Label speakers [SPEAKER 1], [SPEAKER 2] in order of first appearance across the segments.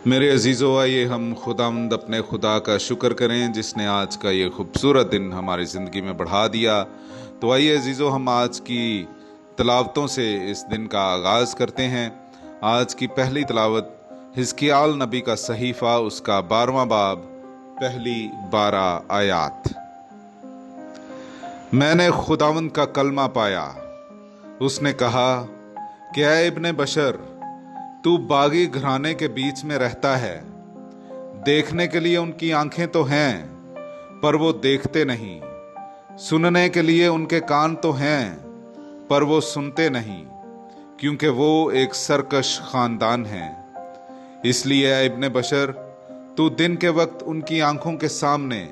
[SPEAKER 1] میرے عزیزو، آئیے ہم خداوند اپنے خدا کا شکر کریں جس نے آج کا یہ خوبصورت دن ہماری زندگی میں بڑھا دیا۔ تو آئیے عزیزو، ہم آج کی تلاوتوں سے اس دن کا آغاز کرتے ہیں۔ آج کی پہلی تلاوت حزقیال نبی کا صحیفہ، اس کا 12واں باب، پہلی 12 آیات۔ میں نے خداوند کا کلمہ پایا، اس نے کہا کہ اے ابن بشر، تو باغی گھرانے کے بیچ میں رہتا ہے۔ دیکھنے کے لیے ان کی آنکھیں تو ہیں پر وہ دیکھتے نہیں، سننے کے لیے ان کے کان تو ہیں پر وہ سنتے نہیں، کیونکہ وہ ایک سرکش خاندان ہیں۔ اس لیے اے ابن بشر، تو دن کے وقت ان کی آنکھوں کے سامنے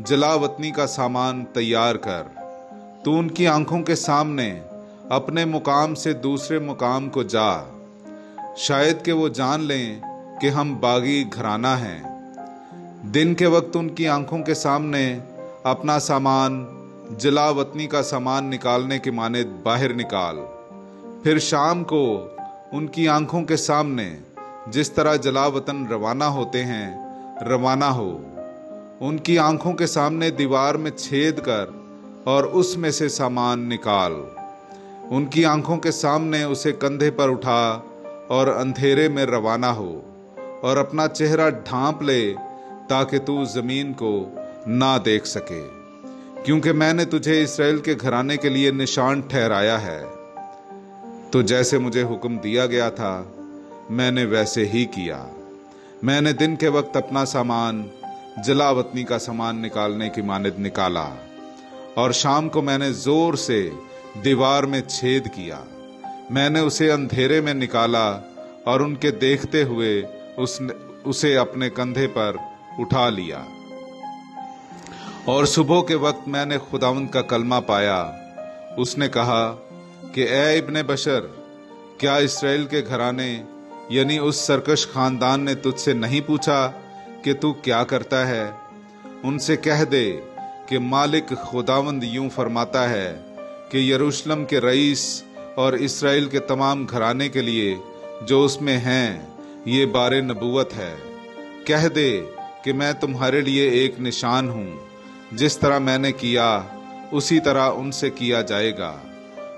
[SPEAKER 1] جلا وطنی کا سامان تیار کر۔ تو ان کی آنکھوں کے سامنے اپنے مقام سے دوسرے مقام کو جا، شاید کہ وہ جان لیں کہ ہم باغی گھرانہ ہیں۔ دن کے وقت ان کی آنکھوں کے سامنے اپنا سامان، جلا وطنی کا سامان نکالنے کے مانند باہر نکال۔ پھر شام کو ان کی آنکھوں کے سامنے جس طرح جلا وطن روانہ ہوتے ہیں روانہ ہو۔ ان کی آنکھوں کے سامنے دیوار میں چھید کر اور اس میں سے سامان نکال۔ ان کی آنکھوں کے سامنے اسے کندھے پر اٹھا اور اندھیرے میں روانہ ہو، اور اپنا چہرہ ڈھانپ لے تاکہ تو زمین کو نہ دیکھ سکے، کیونکہ میں نے تجھے اسرائیل کے گھرانے کے لیے نشان ٹھہرایا ہے۔ تو جیسے مجھے حکم دیا گیا تھا میں نے ویسے ہی کیا۔ میں نے دن کے وقت اپنا سامان، جلا وطنی کا سامان نکالنے کی مانند نکالا، اور شام کو میں نے زور سے دیوار میں چھید کیا۔ میں نے اسے اندھیرے میں نکالا اور ان کے دیکھتے ہوئے اسے اپنے کندھے پر اٹھا لیا۔ اور صبح کے وقت میں نے خداوند کا کلمہ پایا، اس نے کہا کہ اے ابن بشر، کیا اسرائیل کے گھرانے یعنی اس سرکش خاندان نے تجھ سے نہیں پوچھا کہ تو کیا کرتا ہے؟ ان سے کہہ دے کہ مالک خداوند یوں فرماتا ہے کہ یروشلم کے رئیس اور اسرائیل کے تمام گھرانے کے لیے جو اس میں ہیں یہ بار نبوت ہے۔ کہہ دے کہ میں تمہارے لیے ایک نشان ہوں، جس طرح میں نے کیا اسی طرح ان سے کیا جائے گا۔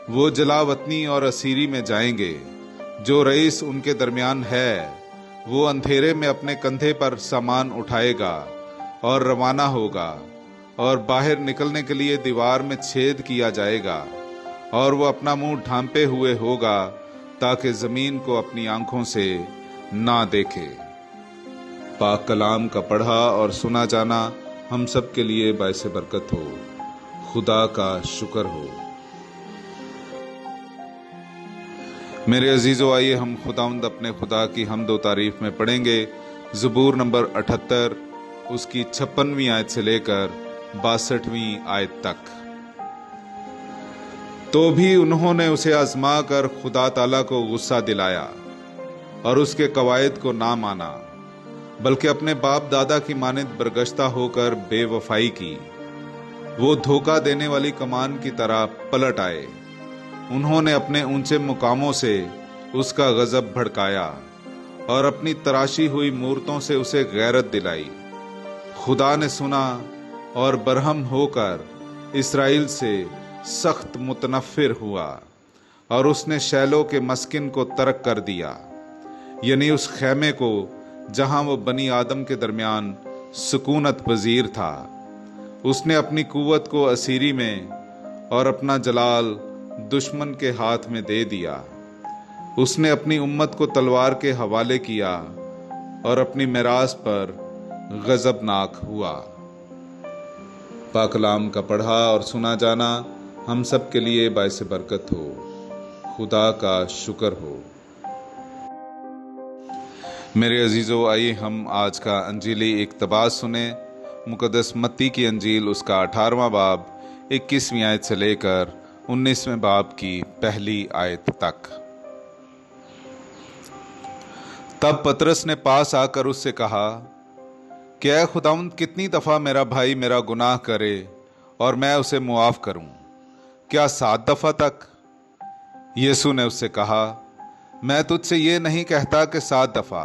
[SPEAKER 1] وہ جلا وطنی اور اسیری میں جائیں گے۔ جو رئیس ان کے درمیان ہے وہ اندھیرے میں اپنے کندھے پر سامان اٹھائے گا اور روانہ ہوگا، اور باہر نکلنے کے لیے دیوار میں چھید کیا جائے گا، اور وہ اپنا منہ ڈھانپے ہوئے ہوگا تاکہ زمین کو اپنی آنکھوں سے نہ دیکھے۔ پاک کلام کا پڑھا اور سنا جانا ہم سب کے لیے باعث برکت ہو۔ خدا کا شکر ہو۔ میرے عزیزو، آئیے ہم خداوند اپنے خدا کی حمد و تعریف میں پڑھیں گے زبور نمبر 78، اس کی 56ویں آیت سے لے کر 62ویں آیت تک۔ تو بھی انہوں نے اسے آزما کر خدا تعالیٰ کو غصہ دلایا اور اس کے قواعد کو نہ مانا، بلکہ اپنے باپ دادا کی مانند برگشتہ ہو کر بے وفائی کی۔ وہ دھوکہ دینے والی کمان کی طرح پلٹ آئے۔ انہوں نے اپنے اونچے مقاموں سے اس کا غضب بھڑکایا اور اپنی تراشی ہوئی مورتوں سے اسے غیرت دلائی۔ خدا نے سنا اور برہم ہو کر اسرائیل سے سخت متنفر ہوا، اور اس نے شیلو کے مسکن کو ترک کر دیا، یعنی اس خیمے کو جہاں وہ بنی آدم کے درمیان سکونت پذیر تھا۔ اس نے اپنی قوت کو اسیری میں اور اپنا جلال دشمن کے ہاتھ میں دے دیا۔ اس نے اپنی امت کو تلوار کے حوالے کیا اور اپنی میراث پر غضبناک ہوا۔ پاک کلام کا پڑھا اور سنا جانا ہم سب کے لیے باعث برکت ہو۔ خدا کا شکر ہو۔ میرے عزیزو، آئیے ہم آج کا انجیلی اقتباس سنیں۔ مقدس متی کی انجیل، اس کا 18واں باب، 21ویں آیت سے لے کر 19ویں باب کی پہلی آیت تک۔ تب پطرس نے پاس آ کر اس سے کہا کہ اے خداوند، کتنی دفعہ میرا بھائی میرا گناہ کرے اور میں اسے معاف کروں؟ کیا 7 دفعہ تک؟ یسوع نے اس سے کہا، میں تجھ سے یہ نہیں کہتا کہ 7 دفعہ،